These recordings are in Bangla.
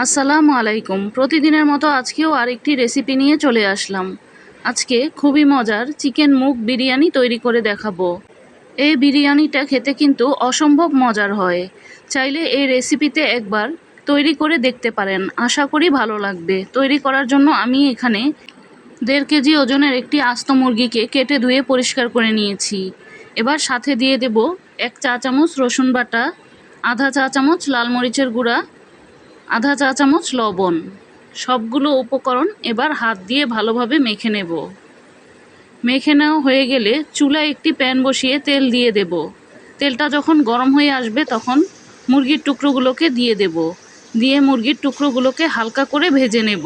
আসসালামু আলাইকুম। প্রতিদিনের মতো আজকেও আরেকটি রেসিপি নিয়ে চলে আসলাম। আজকে খুবই মজার চিকেন মুগ বিরিয়ানি তৈরি করে দেখাবো। এই বিরিয়ানিটা খেতে কিন্তু অসম্ভব মজার হয়। চাইলে এই রেসিপিতে একবার তৈরি করে দেখতে পারেন, আশা করি ভালো লাগবে। তৈরি করার জন্য আমি এখানে 1.5 কেজি ওজনের একটি আস্ত মুরগিকে কেটে ধুয়ে পরিষ্কার করে নিয়েছি। এবার সাথে দিয়ে দেব 1 চা চামচ রসুন বাটা, আধা চা চামচ লাল মরিচের গুঁড়া, আধা চা চামচ লবণ। সবগুলো উপকরণ এবার হাত দিয়ে ভালোভাবে মেখে নেব। মেখে নেওয়া হয়ে গেলে চুলায় একটি প্যান বসিয়ে তেল দিয়ে দেব। তেলটা যখন গরম হয়ে আসবে তখন মুরগির টুকরোগুলোকে দিয়ে দেব। দিয়ে মুরগির টুকরোগুলোকে হালকা করে ভেজে নেব।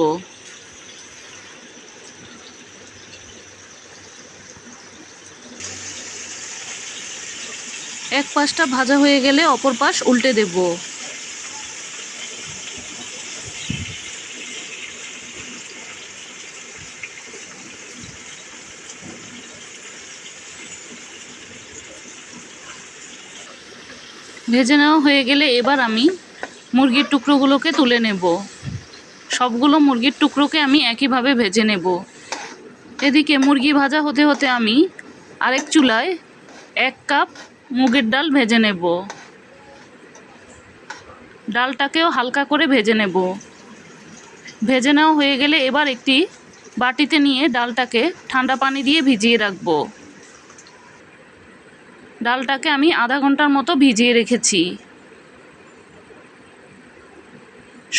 এক পাশটা ভাজা হয়ে গেলে অপর পাশ উল্টে দেব। ভেজে নেওয়া হয়ে গেলে এবার আমি মুরগির টুকরোগুলোকে তুলে নেব। সবগুলো মুরগির টুকরোকে আমি একইভাবে ভেজে নেব। এদিকে মুরগি ভাজা হতে হতে আমি আরেক চুলায় 1 কাপ মুগের ডাল ভেজে নেব। ডালটাকেও হালকা করে ভেজে নেব। ভেজে নেওয়া হয়ে গেলে এবার একটি বাটিতে নিয়ে ডালটাকে ঠান্ডা পানি দিয়ে ভিজিয়ে রাখব। ডালটাকে আমি আধা ঘন্টার মতো ভিজিয়ে রেখেছি।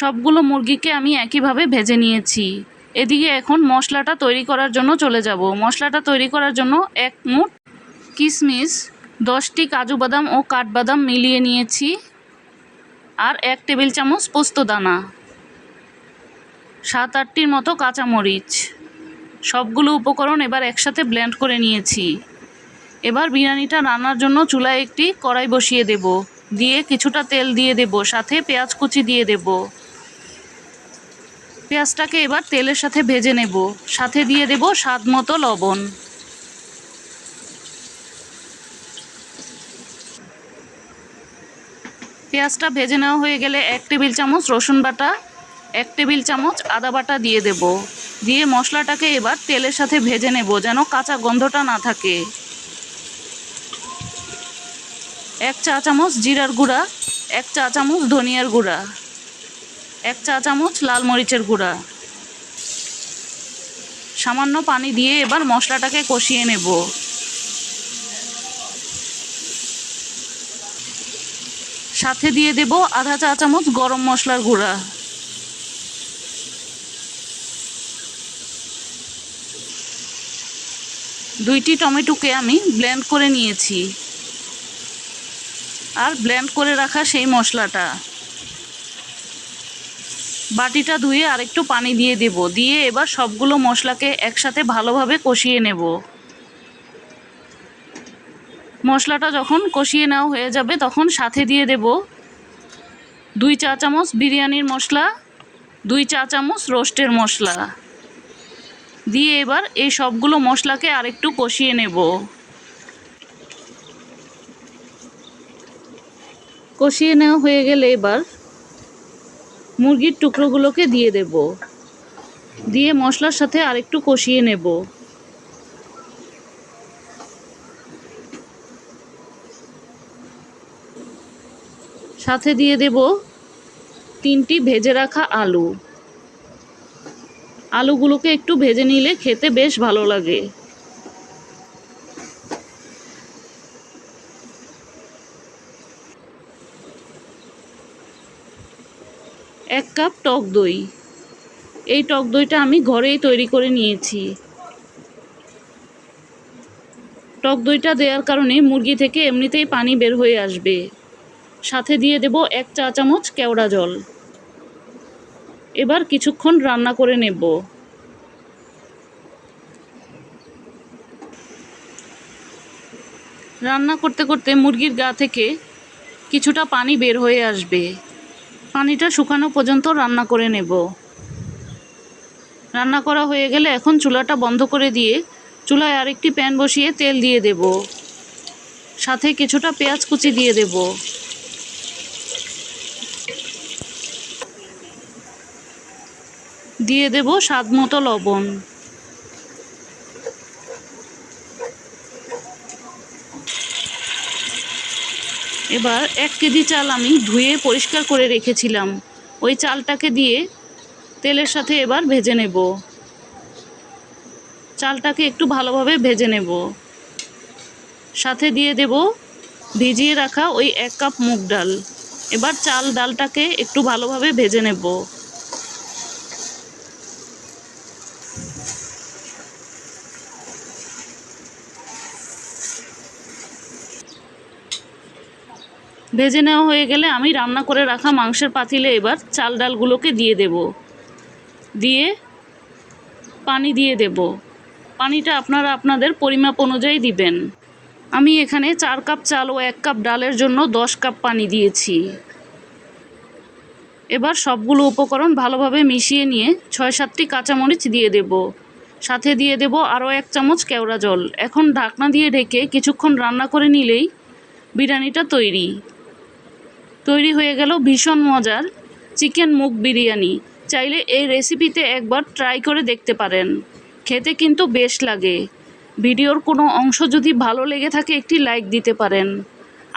সবগুলো মুরগিকে আমি একইভাবে ভেজে নিয়েছি। এদিকে এখন মশলাটা তৈরি করার জন্য চলে যাব। মশলাটা তৈরি করার জন্য 1 মুঠ কিশমিশ, 10টি কাজু বাদাম ও কাঠবাদাম মিলিয়ে নিয়েছি, আর 1 টেবিল চামচ পোস্ত দানা, 7-8টির মতো কাঁচামরিচ। সবগুলো উপকরণ এবার একসাথে ব্লেন্ড করে নিয়েছি। এবার বিরিয়ানিটা রান্নার জন্য চুলায় একটি কড়াই বসিয়ে দেব। দিয়ে কিছুটা তেল দিয়ে দেব, সাথে পেঁয়াজ কুচি দিয়ে দেব। পেঁয়াজটাকে এবার তেলের সাথে ভেজে নেব। সাথে দিয়ে দেব স্বাদ মতো লবণ। পেঁয়াজটা ভেজে নেওয়া হয়ে গেলে 1 টেবিল চামচ রসুন বাটা, 1 টেবিল চামচ আদা বাটা দিয়ে দেব। দিয়ে মশলাটাকে এবার তেলের সাথে ভেজে নেব যেন কাঁচা গন্ধটা না থাকে। 1 চা চামচ জিরার গুঁড়া, 1 চা চামচ ধনিয়ার গুঁড়া, 1 চা চামচ লাল মরিচের গুঁড়া। সামান্য পানি দিয়ে এবার মশলাটাকে কষিয়ে নেব। সাথে দিয়ে দেব আধা চা চামচ গরম মশলার গুঁড়া। দুইটি টমেটোকে আমি ব্লেন্ড করে নিয়েছি। আর ব্লেন্ড করে রাখা সেই মশলাটা বাটিটা ধুয়ে আরেকটু পানি দিয়ে দেব। দিয়ে এবার সবগুলো মশলাকে একসাথে ভালোভাবে কষিয়ে নেব। মশলাটা যখন কষিয়ে নেওয়া হয়ে যাবে তখন সাথে দিয়ে দেব 2 চা চামচ বিরিয়ানির মশলা, 2 চা চামচ রোস্টের মশলা। দিয়ে এবার এই সবগুলো মশলাকে আরেকটু কষিয়ে নেব। কষিয়ে নেওয়া হয়ে গেলে এবার মুরগির টুকরোগুলোকে দিয়ে দেব। দিয়ে মশলার সাথে আরেকটু কষিয়ে নেব। সাথে দিয়ে দেব 3টি ভেজে রাখা আলু। আলুগুলোকে একটু ভেজে নিলে খেতে বেশ ভালো লাগে। 1 কাপ টক দই। এই টক দইটা আমি ঘরেই তৈরি করে নিয়েছি। টক দইটা দেওয়ার কারণে মুরগি থেকে এমনিতেই পানি বের হয়ে আসবে। সাথে দিয়ে দেব 1 চা চামচ কেওড়া জল। এবার কিছুক্ষণ রান্না করে নেব। রান্না করতে করতে মুরগির গা থেকে কিছুটা পানি বের হয়ে আসবে। পানিটা শুকানো পর্যন্ত রান্না করে নেব। রান্না করা হয়ে গেলে এখন চুলাটা বন্ধ করে দিয়ে চুলায় আরেকটি প্যান বসিয়ে তেল দিয়ে দেব। সাথে কিছুটা পেঁয়াজ কুচি দিয়ে দেব। দিয়ে দেব স্বাদ মতো লবণ। এবার 1 কেজি চাল আমি ধুয়ে পরিষ্কার করে রেখেছিলাম, ওই চালটাকে দিয়ে তেলের সাথে এবার ভেজে নেব। চালটাকে একটু ভালোভাবে ভেজে নেব। সাথে দিয়ে দেব ভিজিয়ে রাখা ওই 1 কাপ মুগ ডাল। এবার চাল ডালটাকে একটু ভালোভাবে ভেজে নেব। ভেজে নেওয়া হয়ে গেলে আমি রান্না করে রাখা মাংসের পাতিলে এবার চাল ডালগুলোকে দিয়ে দেব। দিয়ে পানি দিয়ে দেব। পানিটা আপনারা আপনাদের পরিমাপ অনুযায়ী দিবেন। আমি এখানে 4 কাপ চাল ও 1 কাপ ডালের জন্য 10 কাপ পানি দিয়েছি। এবার সবগুলো উপকরণ ভালোভাবে মিশিয়ে নিয়ে 6-7টি কাঁচামরিচ দিয়ে দেব। সাথে দিয়ে দেব আরও 1 চামচ কেওড়া জল। এখন ঢাকনা দিয়ে ঢেকে কিছুক্ষণ রান্না করে নিলেই বিরিয়ানিটা তৈরি হয়ে গেল ভীষণ মজার চিকেন মুগ বিরিয়ানি। চাইলে এই রেসিপিতে একবার ট্রাই করে দেখতে পারেন, খেতে কিন্তু বেশ লাগে। ভিডিওর কোনো অংশ যদি ভালো লেগে থাকে একটি লাইক দিতে পারেন।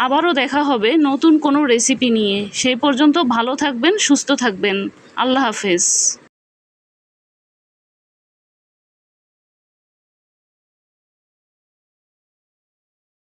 আবারও দেখা হবে নতুন কোনো রেসিপি নিয়ে। সেই পর্যন্ত ভালো থাকবেন, সুস্থ থাকবেন। আল্লাহ হাফেজ।